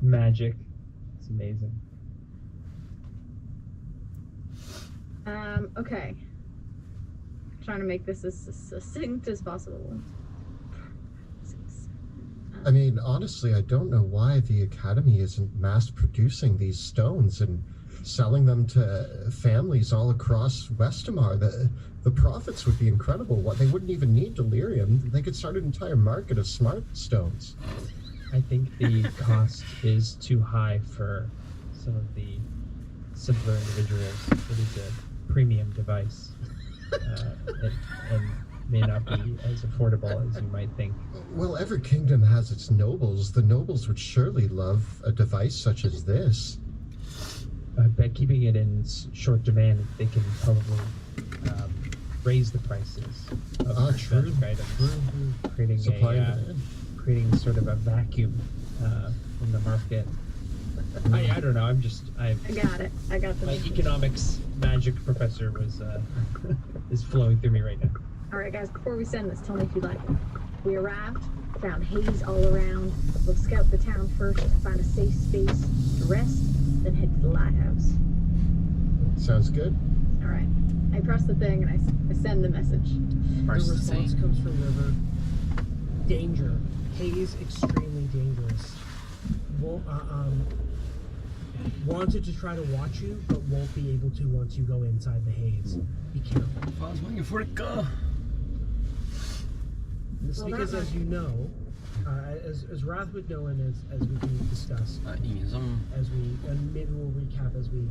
magic. It's amazing. Okay. Trying to make this as succinct as possible. I mean, honestly, I don't know why the Academy isn't mass producing these stones and selling them to families all across Westamar. The profits would be incredible. What, they wouldn't even need delirium. They could start an entire market of smart stones. I think the cost is too high for some of the simpler individuals. It is a premium device, and may not be as affordable as you might think. Well, every kingdom has its nobles. The nobles would surely love a device such as this. By keeping it in short demand, they can probably raise the prices of magic items, creating Supply and demand. Creating sort of a vacuum in the market. I don't know. I got it. I got the my economics magic professor was is flowing through me right now. All right, guys. Before we send this, tell me if you like it. We arrived, found haze all around. We'll scout the town first, find a safe space to rest, then head to the lighthouse. Sounds good. All right. I press the thing and I send the message. The response comes from River. Danger. Haze, extremely dangerous. Wanted to try to watch you, but won't be able to once you go inside the haze. Be careful. I was waiting for it to go. This is because, as you know, as Wrath would know, and as we can discuss, and maybe we'll recap as we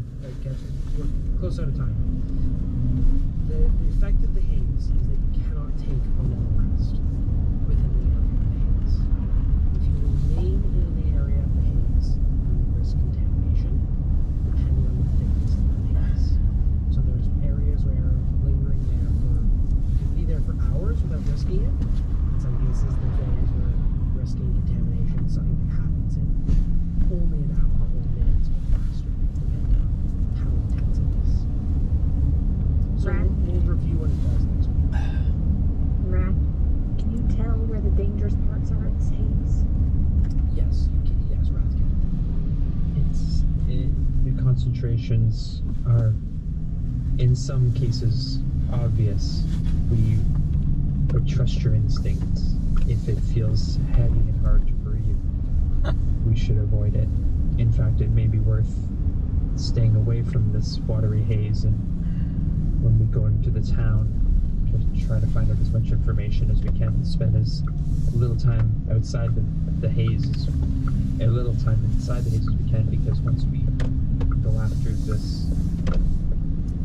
we're close out of time. The effect of the haze is that you cannot take a long rest within the area of the haze. If you remain in the area of the haze, you risk contamination, depending on the thickness of the haze. So there's areas where lingering there you could be there for hours without risking it. In some cases, there's areas where risking contamination, something that happens in only an hour or minutes or faster, depending on how intense it is. So we'll review what it does next week. Rat, can you tell where the dangerous parts are in this haze? Yes, you can. Yes, Rat can. The concentrations are, in some cases, obvious. We would trust your instincts. If it feels heavy and hard to breathe, we should avoid it. In fact, it may be worth staying away from this watery haze, and when we go into the town, to try to find out as much information as we can, spend as little time outside the haze, a little time inside the haze as we can, because once we go after this,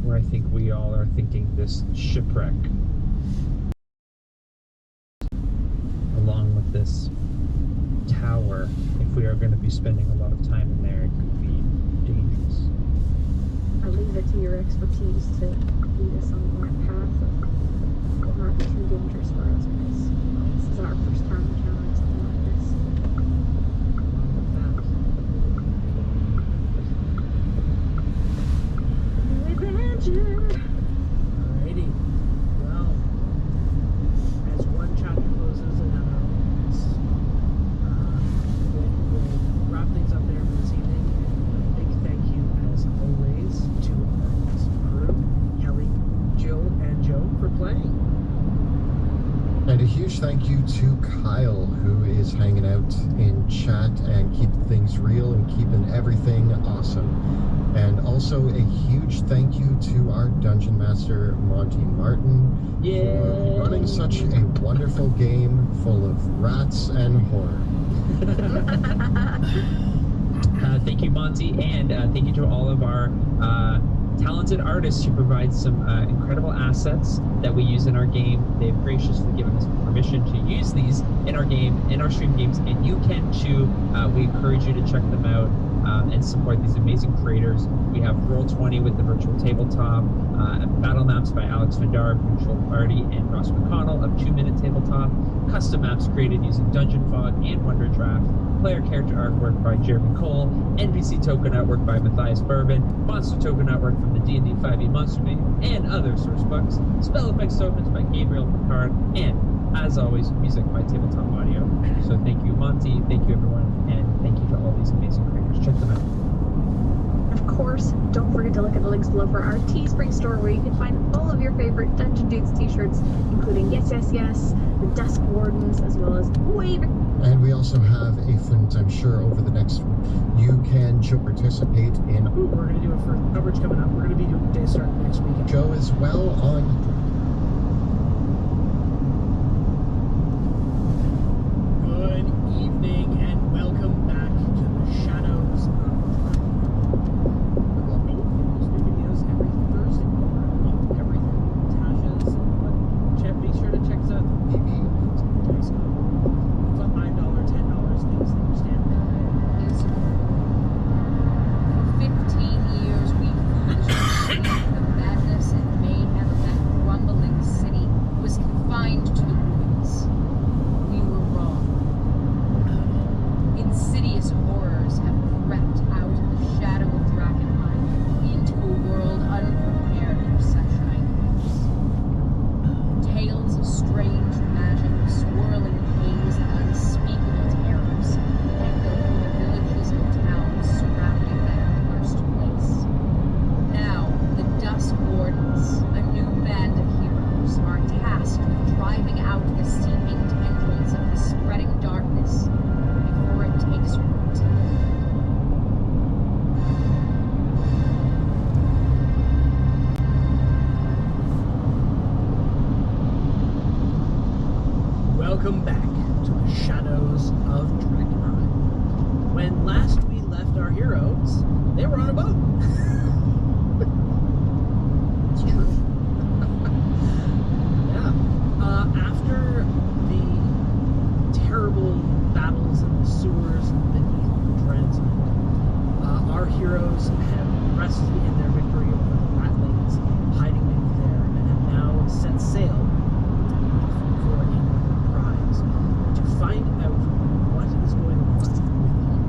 where I think we all are thinking, this shipwreck, along with this tower, if we are going to be spending a lot of time in there, it could be dangerous. I'll leave it to your expertise to lead us on the right path of what might be too dangerous for us, because this is our first time encountering something like this. New adventure! Alrighty. Well, as one chapter closes, another opens. We'll wrap things up there for this evening. And a big thank you, as always, to our awesome crew, Kelly, Jill, and Joe, for playing. And a huge thank you to Kyle, who is hanging out in chat and keeping things real and keeping everything awesome. And also a huge thank you to our Dungeon Master, Monty Martin, for running such a wonderful game full of rats and horror. Thank you, Monty, and thank you to all of our talented artists who provide some incredible assets that we use in our game. They've graciously given us permission to use these in our game, in our stream games, and you can too. We encourage you to check them out and support these amazing creators. We have Roll20 with the virtual tabletop, battle maps by Alex Vidar, Neutral Party, and Ross McConnell of 2 Minute Tabletop, custom maps created using Dungeon Fog and Wonder Draft, player character artwork by Jeremy Cole, NPC token artwork by Matthias Bourbon, monster token artwork from the D&D 5e Monster Manual, and other source books, spell effects tokens by Gabriel Picard, and, as always, music by Tabletop Audio. So thank you, Monty, thank you, everyone, and thank you to all these amazing don't forget to look at the links below for our Teespring store, where you can find all of your favorite Dungeon Dudes t-shirts, including Yes, Yes, Yes, the Dusk Wardens, as well as Wave. And we also have a fund, I'm sure, over the next you can participate in. We're going to do it for coverage coming up. We're going to be doing day start next week. Show as well on. Good evening and welcome back to the Shadows of Dragon. There's new videos every Thursday. Everything. Tasha's. Make sure to check us out. TV. Dice Go. $5, $10 things that you stand for. Is for 15 years we foolishly believed the madness and mayhem of that crumbling city was confined to the ruins. We were wrong. Insidious horrors have crept out of the shadow of Drakenheim into a world unprepared for such nightmares. Tales of strange magic, swirling haze, and unspeakable terrors echo through the villages and towns surrounding that cursed place. Now, the Dusk Wardens, a new band of heroes, are tasked with driving out the seeping tendrils of the spreading darkness before it takes root. Welcome back to the Shadows of Drakenheim. When last we left our heroes, they were on a boat. It's true. Yeah. After the terrible battles in the sewers beneath Dransheim, our heroes have rested in their victory over the ratlings hiding beneath there, and have now set sail for another prize to find out what is going on with the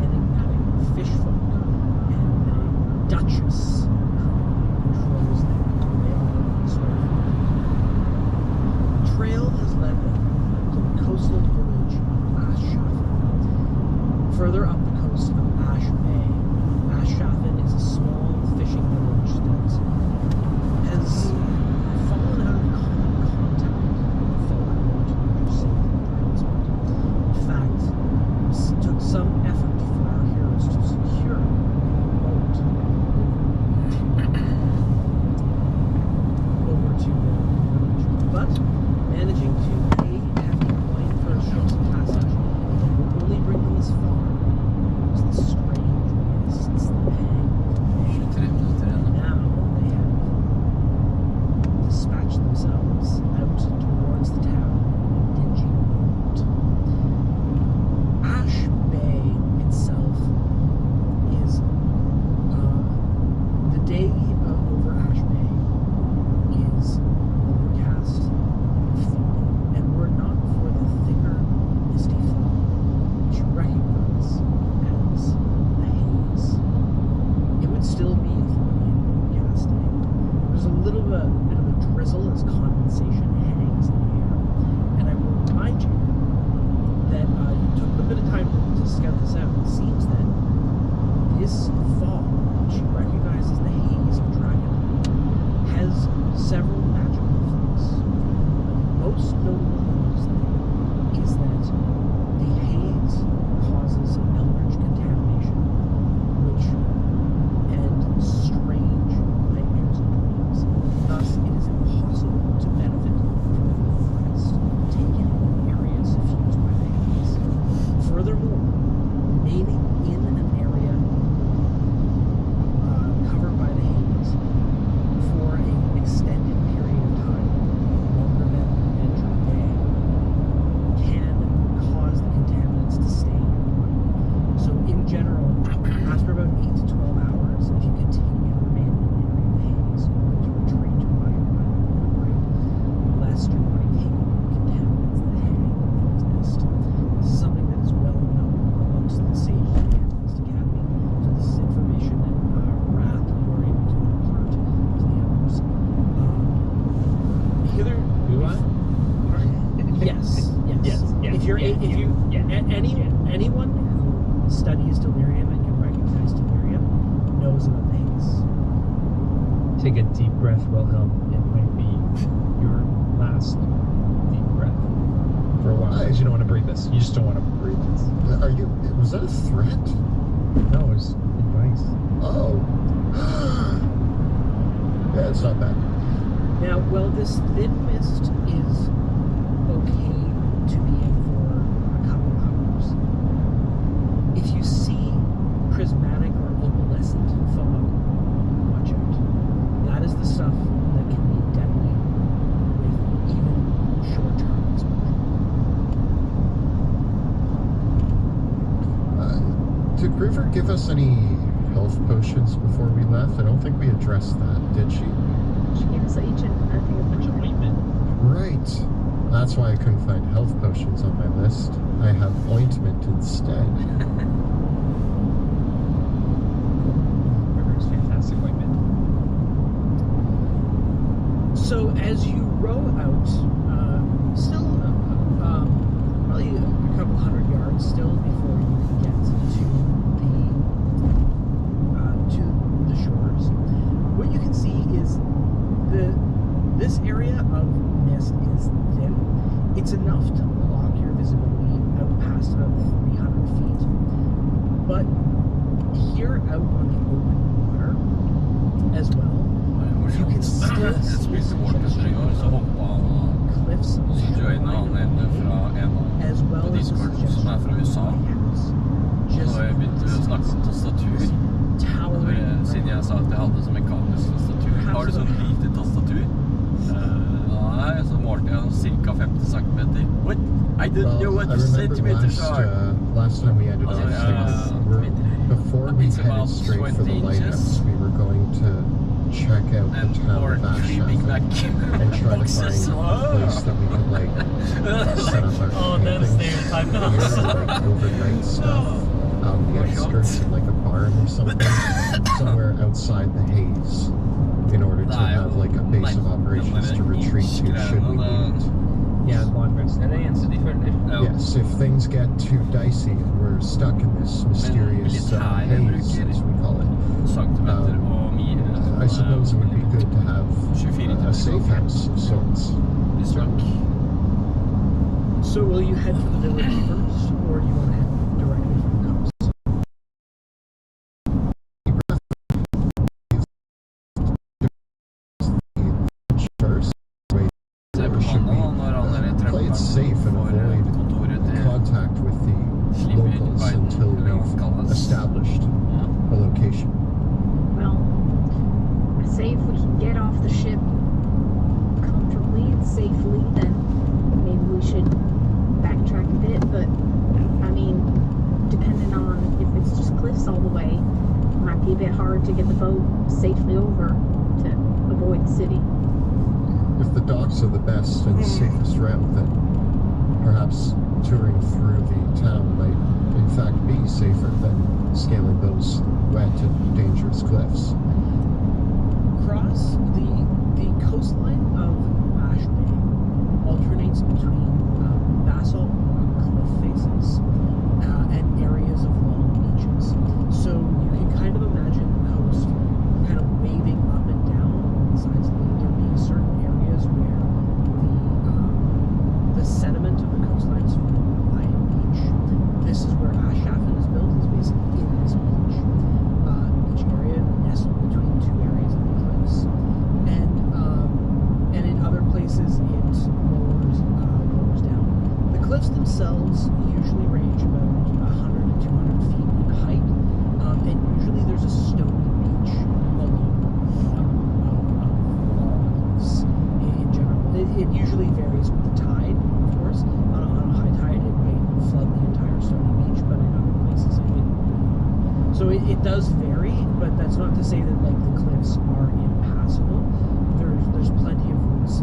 enigmatic fish folk and the Duchess who controls them. They are sort of. The trail has led them to the coastal village of Ashshafen. Further up the coast of Ash Bay, Ashshafen is a small fishing village that has fallen out of contact with the folk who want to save the transport. In fact, it took some effort for our heroes to secure a boat over to the village, but managing to pay a hefty coin for a ship's passage that will only bring them as far as the strange mists that hang. Now they have dispatched themselves out towards the town in a dingy boat. Ash Bay itself is the day over Ash Bay is overcast and foggy, and were it not for the thicker misty fog, which you recognize as the haze, it would still be a foggy and overcast day. There's a little bit of a drizzle as condensation hangs in the air, and I will remind you that you took a bit of time to scout this out. It seems that this fog, which you recognize as the haze of Dragonheim, has several magical effects. Most notable amongst them is that the haze causes eldritch contamination, which and strange nightmares and dreams. Thus, it is impossible to benefit from the rest taken in areas suffused by the haze. Furthermore, remaining in an area covered by the haze for an extended period of time, longer than an entering day, can cause the contaminants to stay in your body. So in general, after about 8 to 12 hours, if you continue to remain in an area of haze, you're going to retreat to why your body will recuperate, lest your body take on the contaminants that hang in this mist. This is something that is well known amongst the sages of the Analyst Academy, so this is information that Wrath you are able to impart to the others. Hither, yes. If you're anyone who studies delirium and can recognize delirium take a deep breath, Wilhelm. It might be your last deep breath for a while. Because you don't want to breathe this. You just don't want to breathe this. Was that a threat? No, it was advice. Oh. Yeah, it's not bad. Now, well, this thin mist is okay to be in for a couple hours. If you see prismatic or opalescent fog, watch out. That is the stuff that can be deadly with even short-term exposure. Did River give us any health potions before we left? I don't think we addressed that, did she? She gave us each a thing of ointment. Right. That's why I couldn't find health potions on my list. I have ointment instead. River's fantastic ointment. So as you row out, still probably a couple hundred yards still before you can get to the shores, what you can see is this area of mist is thin. It's enough to block your visibility out past about 300 feet. But here out on the open water as well, you can still see cliffs as well as towering siden jeg sa at jeg hadde så mekanisk tastatur. Har du sånn lite tastatur? Nei, så målte jeg cirka 50 cm. What? I didn't know what the centimeters are. Last time we ended up before we headed straight for the lighthouse, we were going to check out the town of Ashland and try to find a place that we could like set up our camping gear, like overnight stuff out on the outskirts in like a barn or something, somewhere outside the haze, in order to have like a base of operations to retreat to should we need it. Yeah, long rest. Yes, if things get too dicey and we're stuck in this mysterious haze, as we call it, I suppose it would be good to have a safe house of sorts. So will you head for the village first, or do you want to head directly from the coast? First, should we play it safe and avoid contact with the locals until we've established a location? Well, I say if we can get off the ship comfortably and safely, then maybe we should backtrack a bit. But I mean, depending on if it's just cliffs all the way, it might be a bit hard to get the boat safely over to avoid the city. If the docks are the best and safest route, then perhaps touring through the town might in fact be safer than scaling those wet and dangerous cliffs. Across the coastline of Ash Bay alternates between basalt rock cliff faces and areas of long beaches. So you can kind of imagine the coast kind of waving up and down on the sides of it. There being certain areas where the sediment of the coastline is formed by a beach. This is where Ashhafen is built, is basically in this beach. Each area nestled between two areas of the cliffs. And in other places it lowers down. The cliffs themselves usually range about 100 to 200 feet in height, and usually there's a stony beach along the bottom of all the cliffs in general. It usually varies with the tide, of course. On a high tide it might flood the entire stony beach, but in other places it may not. So it does vary, but that's not to say that like the cliffs are impassable. There's plenty of routes,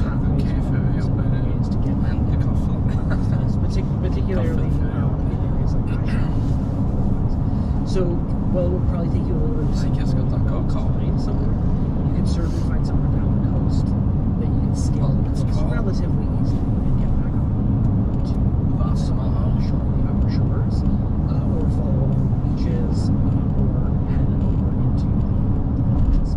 pathways, ways to get there. Particularly in areas like Ashland. So, well, it will probably take you a little bit of time to find somewhere. You can certainly find somewhere down the coast that you can scale the cliffs relatively easily and get back on to the upper shores, or follow along the beaches, or head over into the villages.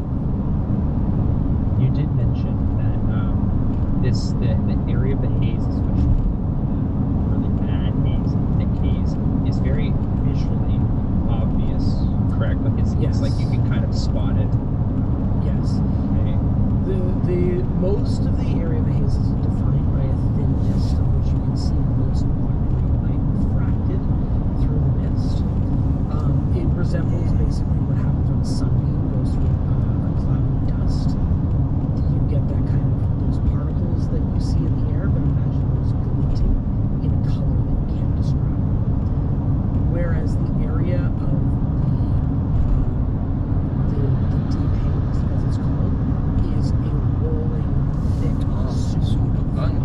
Yes. Like you can kind of spot it. Yes. Okay. The most of the area of the haze is defined by a thin mist, of which you can see most green light refracted through the mist. It resembles basically what happens when a sunbeam goes through a cloud of dust. You get that kind of those particles that you see in the air, but imagine those glinting in a color that you can't describe. Whereas the area of the deep haze, as it's called, is a rolling, thick, soloppgang.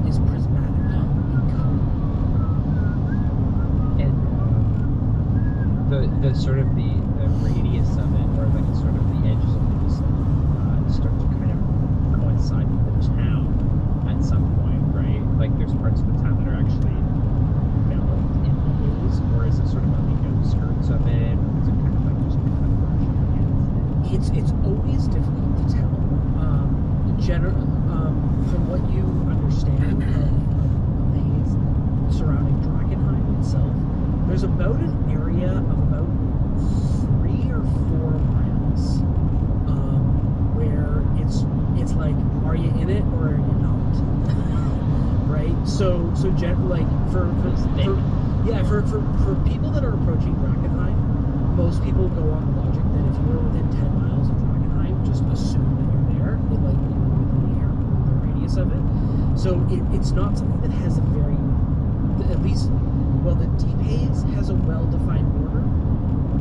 Is prismatic in color. And the sort of the radius of it, or like sort of the edges of it, start to kind of coincide with the town at some point, right? Like there's parts of the town that are actually enveloped in the haze, or is it sort of on the outskirts of it, or is it kind of like just kind of brushing against it? It's always difficult to tell. From what you understand of the haze surrounding Drakenheim itself, there's about an area of about 3 or 4 miles where it's like, are you in it or are you not? Right? So like for people that are approaching Drakenheim, most people go on the logic that if you are within 10 miles of Drakenheim, just assume that you're there, like you're within the radius of it. So it's not something that has a very, at least, well, the deep haze has a well-defined border.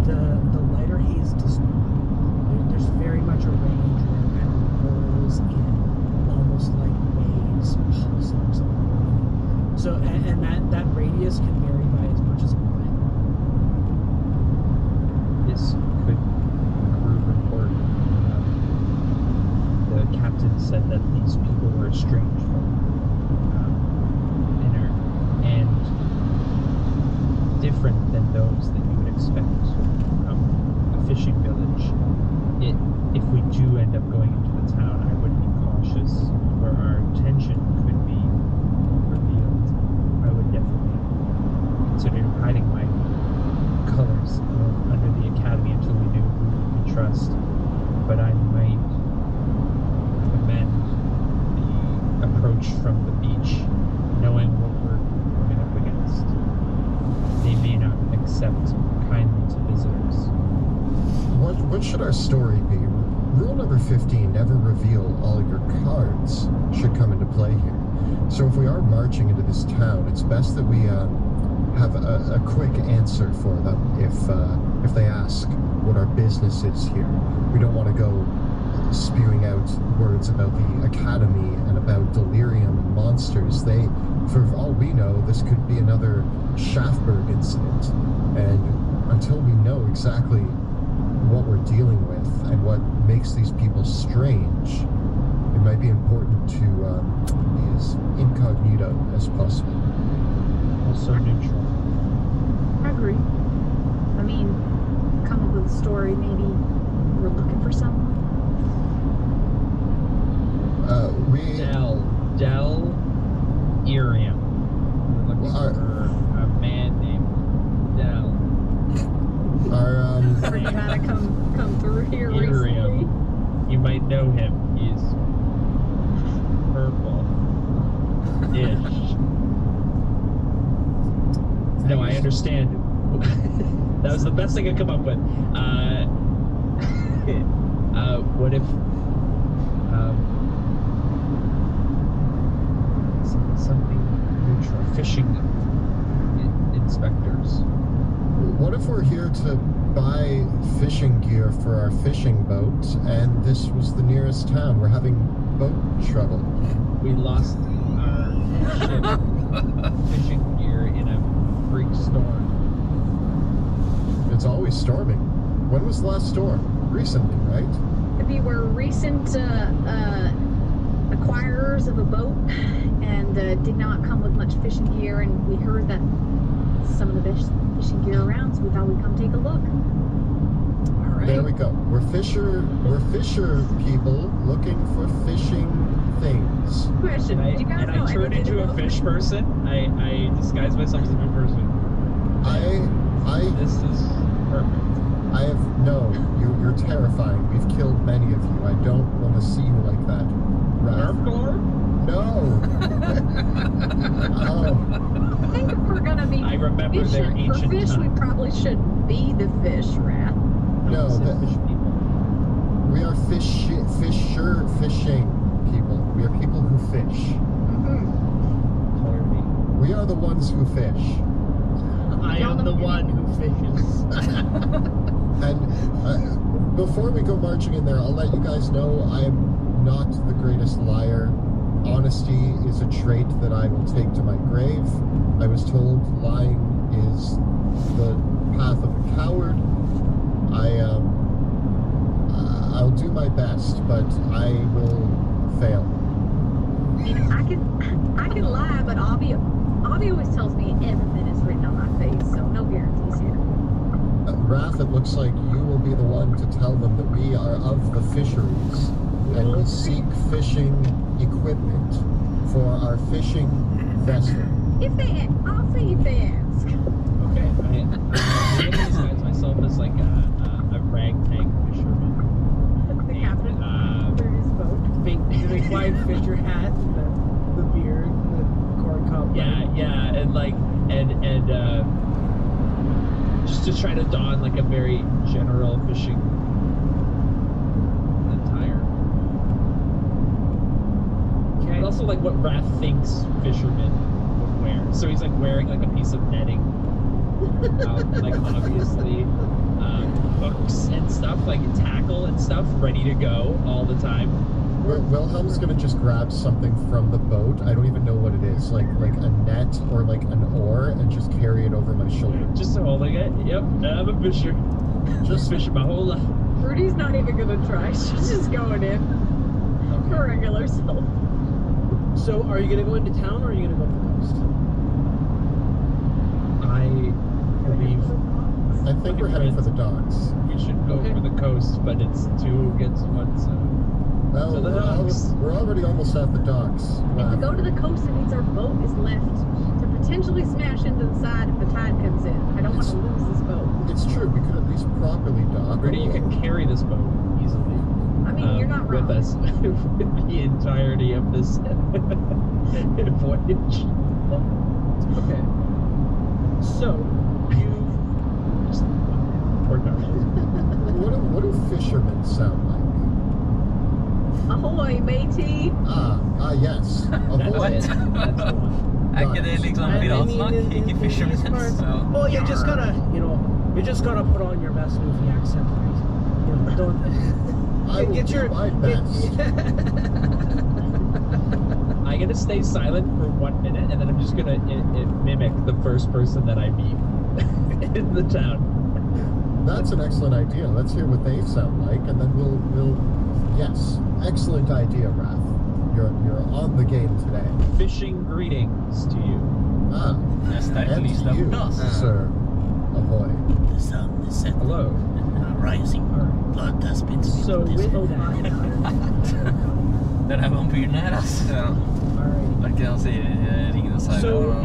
The lighter haze does not. There's very much a range where it kind of rolls in almost like waves, pulsing or something. So, and that radius can vary by as much as a mile. This could crew report. The captain said that these people were estranged from inner and different than those that you would expect from a fishing village. If we do end up going into the town, I would be cautious, or our intention could be revealed. I would definitely consider hiding my colors under the academy until we knew who we could trust. But I might recommend the approach from the beach, knowing what we're coming up against. They may not accept kindly to visitors. What should our story be? Rule number 15, never reveal all your cards, should come into play here. So if we are marching into this town, it's best that we have a quick answer for them if they ask what our business is here. We don't want to go spewing out words about the academy and about delirium and monsters. For all we know, this could be another Schaffberg incident. And until we know exactly what we're dealing with and what makes these people strange, it might be important to be as incognito as possible. Also neutral. I agree. I mean, come up with a story, maybe we're looking for someone. Del Irium. We're looking for a man named Del. Pretty kind of come through here Irium. recently. You might know him. He's purple-ish. No, I understand. That was the best thing I could come up with. What if something neutral? Fishing inspectors. What if we're here to buy fishing gear for our fishing boat, and this was the nearest town? We're having boat trouble. We lost our ship fishing gear in a freak storm. It's always storming. When was the last storm? Recently, right? We were recent acquirers of a boat and did not come with much fishing gear, and we heard that some of the best fishing gear around, so we thought we'd come take a look. All right. There we go. We're fisher people looking for fishing things. Question: And do you guys know I turn anything into a about fish person. I disguise myself as a new person. This is perfect. You're terrifying. We've killed many of you. I don't want to see you like that. No. Oh. I think if we're gonna be I remember their fishing for ancient fish, we time. probably shouldn't be the fish, Wrath. No, Fish people. we are fishing people. We are people who fish. Mm-hmm. Clearly. We are the ones who fish. I am the one who fishes. And before we go marching in there, I'll let you guys know I am not the greatest liar. Honesty is a trait that I will take to my grave. I was told lying is the path of a coward. I'll do my best, but I will fail. I mean, I can lie, but Avi always tells me everything is written on my face, so no guarantees here. Wrath, it looks like you will be the one to tell them that we are of the fisheries and we seek fishing equipment for our fishing vessel. I'll say if they ask. Okay. I disguise myself as like a ragtag fisherman. The captain through his boat. Big white fisher hat, and the beard, and the corn cob. Yeah, and like just try to don like a very general fishing attire. Okay. But also like what Wrath thinks fishermen would wear. So he's like wearing like a piece of netting, like obviously hooks and stuff, like tackle and stuff, ready to go all the time. Wilhelm's gonna just grab something from the boat. I don't even know what it is, like a net or like an oar, and just carry it over my shoulder. Just holding it. Yep, I'm a fisher. Just fishing my whole life. Rudy's not even gonna try. She's just going in for regular self. So, are you gonna go into town, or are you gonna go up the coast? I believe I think we're heading for the docks. we should go for the coast, but it's two against one, so. Well, To the docks. we're already almost at the docks. If we go to the coast, it means our boat is left to potentially smash into the side if the tide comes in. I don't want to lose this boat. It's true. We could at least properly dock. Rudy, you can carry this boat easily. I mean, you're not wrong. with us with the entirety of this voyage. Okay. So, you Just work out. What do fishermen sound like? Ahoy, matey! Yes. That's Ahoy. it. That's the one. Er ikke det liksom piratsnakk? Ikke fishermen? Så. Oh, you just gotta put on your best goofy accent, right? You know, don't. I will Get your- do my best. I'm gonna stay silent for 1 minute, and then I'm just gonna mimic the first person that I meet in the town. That's an excellent idea. Let's hear what they sound like, and then we'll. Yes, excellent idea, Wrath. You're on the game today. Fishing greetings to you. Nästa And lyssna to på you, oss. sir. Ahoy. The sun is setting, Hello. rising. Blood has been spilled. So this with way. that, Den här vampyren här alltså. alright. Verkar han säga ringen och så här. So,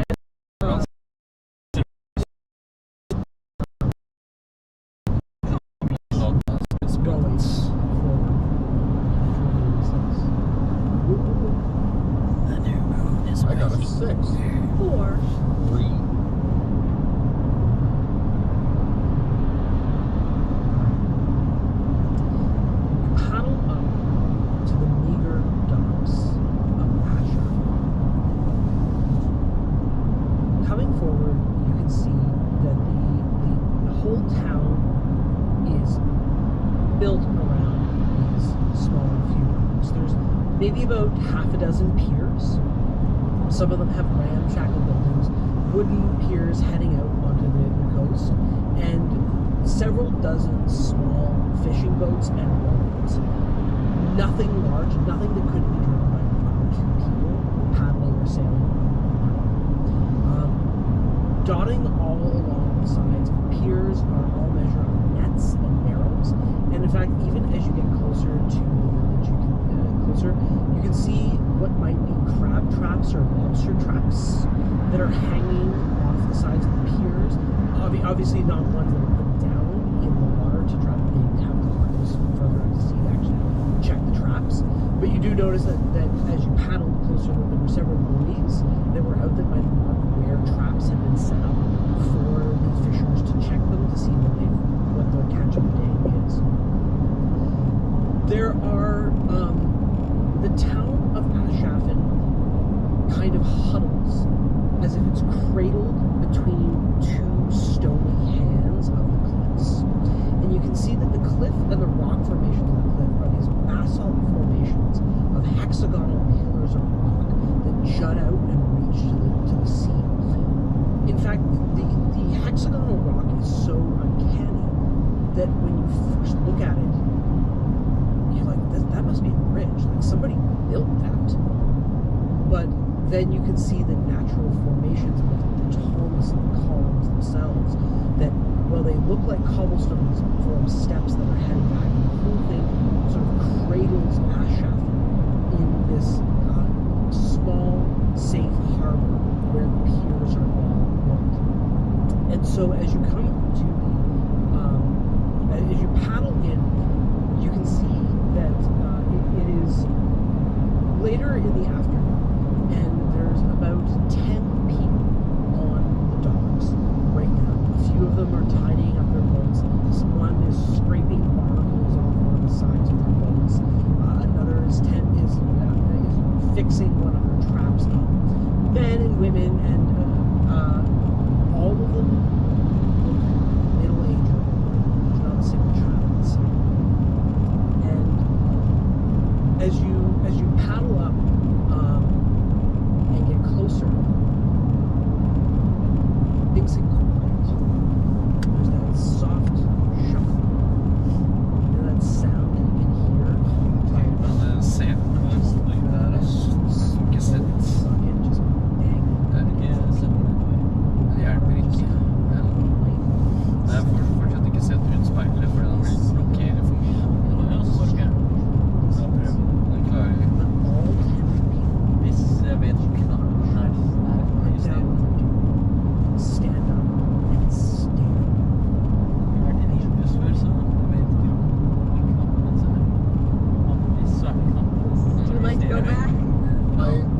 going The new moon is I got a rising. 6. 4. 3. paddle up to the meager docks of Asher. Coming forward, you can see that the whole town is built around these smaller few docks. There's maybe about half a dozen piers. Some of them have ramshackle buildings, wooden piers heading out onto the coast, and several dozen small fishing boats and rowboats. Nothing large, nothing that couldn't be driven by 1 or 2 people paddling or sailing on. Dotting all along the sides of the piers are all measure of nets and barrels, and in fact, even as you get closer to the village, you can see what might be crab traps or lobster traps that are hanging off the sides of the piers, obviously not ones that are put down in the water to try to have to climb further out to sea to actually check the traps. But you do notice that as you paddled closer, that there were several buoys that were out that might mark where traps had been set up for these fishers to check them to see what their catch of the day is. There are the town of Aschaffen kind of huddles as if it's cradled between two stony hands of the cliffs. And you can see that the cliff and the rock formations of the cliff are these basalt formations of hexagonal pillars of rock that jut out and reach to the sea. In fact, the hexagonal rock is so uncanny that when you first look at it, you're like, that must be a bridge. Like somebody built that. But then you can see the natural formations of the tallness of the columns themselves that, well, they look like cobblestones form steps that are heading back. And the whole thing sort of cradles Aschaffen in this small, safe harbor where the piers are all built. And so as you come to as you paddle in, you can see that it is later in the afternoon, and there's about 10 people on the docks right now. A few of them are tidying up their boats. One is scraping barnacles off one of the sides of their boats. Another is fixing one of their traps up. Men and women, and all of them look middle-aged. There's not a single child in sight. And as you paddle up and get closer, things get quiet. There's that soft shuffle. You know that sound that you can hear? Just banging. Det hjelper ikke. Jeg får fortsatt ikke sett ut speilet, for den vil blokkere for mye. Den klarer ikke. Hvis jeg vet knallen Stand up and stare. Jeg har vært i Nibus før, så jeg vet ikke om knappen så er Would you like to go back?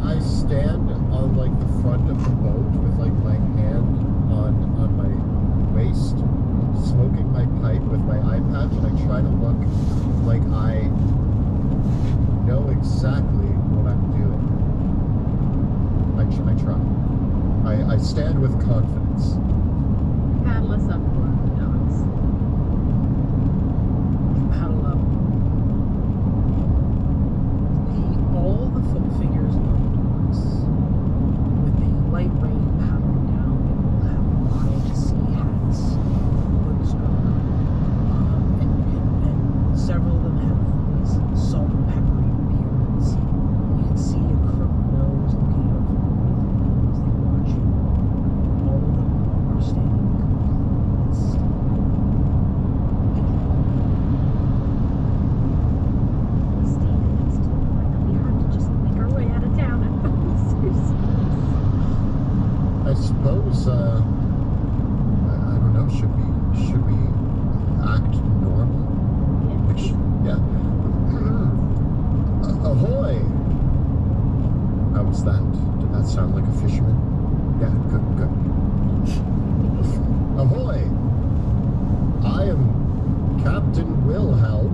I stand on like the front of the boat with like my hand on my waist, smoking my pipe with my eye patch, and I try to look like I know exactly what I'm doing. I try. I stand with confidence. Paddle us up for the docks. You paddle up. All the foot figures on the docks, with the light rain pattering down, they all have wide sea hats, hoods drawn up, and several of them have these salt and peppery beards. You can see a crooked nose looking out from as they watch you. All of them are standing completely still. Standing still. Like, it'll be hard to just make our way out of town and find the seriously. I suppose I don't know. Should we act normal? Yeah. Ahoy! How was that? Did that sound like a fisherman? Yeah, good. Ahoy! I am Captain Wilhelm.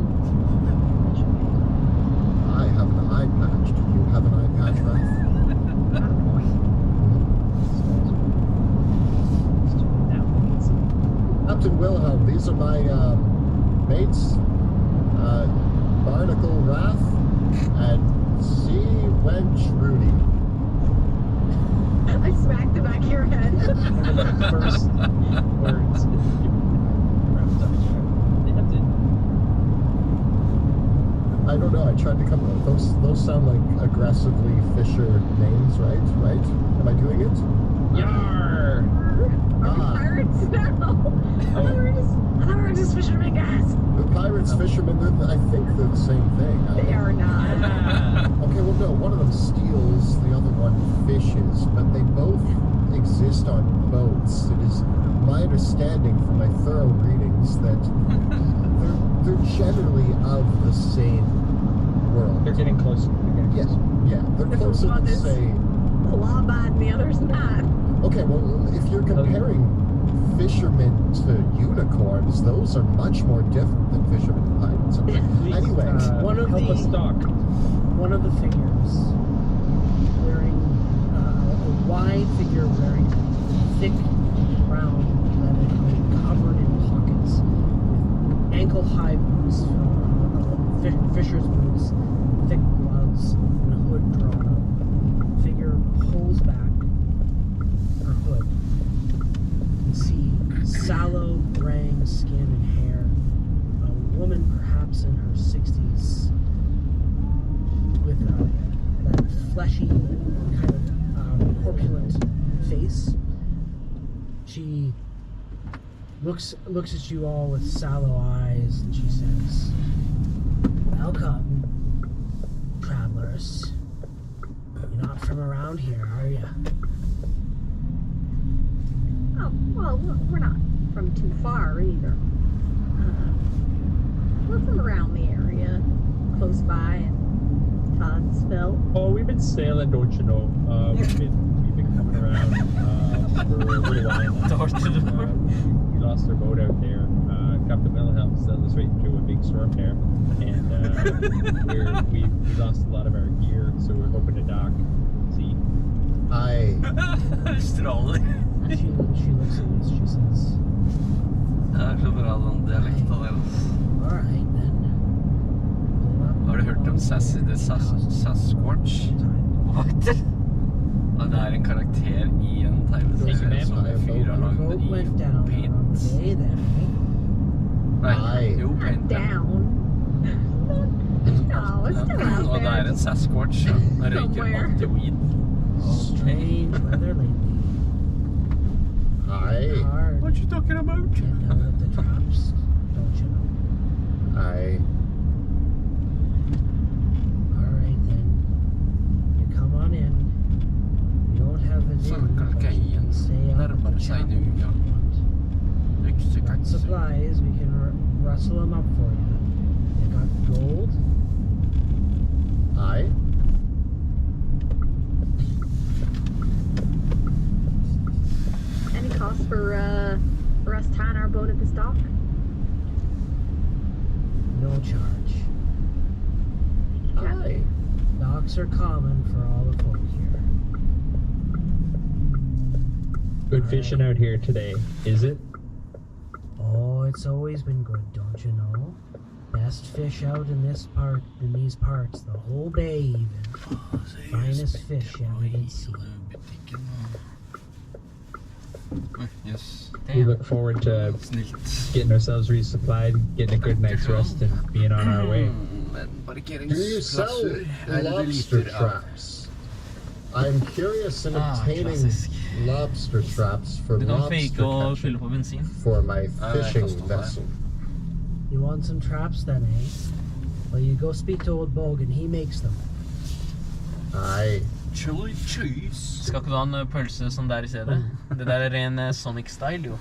I have an eye patch. Do you have an eye patch, Ralph? Captain Wilhelm, these are my mates, Barnacle Wrath and Sea Wench Rudy. I smacked the back of your head. The first words. They have to. I don't know, I tried to come up. Those sound like aggressively fisher names, right? Right? Am I doing it? Yar! Are we pirates now? I thought we were just fishermen guys. The pirates, fishermen, I think they're the same thing. They are not. Yeah. Okay, well, no, one of them steals, the other one fishes, but they both exist exist on boats. It is my understanding from my thorough readings that they're generally of the same world. They're getting closer. Yeah, they're closer one than is say. Law-abiding and the other's not. Okay, well, if you're comparing fishermen to unicorns, those are much more different than fishermen to pirates. Anyway, One of help us talk. One of the figures wearing a wide figure wearing thick brown leather coat covered in pockets with ankle-high boots, fisher's boots, thick gloves, and a hood drawn up. The figure pulls back her hood. You can see sallow, graying skin and hair. A woman perhaps in her 60s with that fleshy kind of corpulent face. She looks at you all with sallow eyes and she says, "Welcome, travelers. You're not from around here, are you?" Oh, well, we're not from too far either. We're from around the area, close by in Todsville. Oh, we've been sailing, don't you know? We've been coming around for a little while. We lost our boat out there. Captain Wilhelm sent us right into a big storm there, and we lost a lot of our gear, so we're hoping to dock. See, Stråler. She looks at you, she says, Det så bra den dialekten deres. "All right then. Har du hørt om Sasquatch? What? Ja, det en karakter I en tegneserie som en fyr har lagd Boat I went down on paint. the day then, eh?" Nei, jo, paint. Down. No, it's still out Og there. det en Sasquatch, ja. Den røyker Somewhere. alltid weed. Strange weather lately. Hi. Hard. What you talking about? Get out of the traps, don't you know? All right then. You come on in. You don't have an inn, but you can stay out of the chapel if you want. Got supplies, we can rustle them up for you. You got gold? Hi. Any cost for us tying our boat at this dock? No charge. Hi. Docks are common for all the folk here. good fishing out here today, is it? Oh, it's always been good, don't you know? Best fish out in these parts, the whole bay even. Finest fish you ever did see. Yes. We look forward to getting ourselves resupplied, getting a good night's rest, and being on our way. Do you sell lobster traps? I'm curious in obtaining lobster traps for lobster catching for my fishing vessel. You want some traps then, eh? Well, you go speak to old Bogan, he makes them. Aye. Chili cheese. Skal ikke du ha en pølse som der I stedet? Det der ren Sonic-style, jo.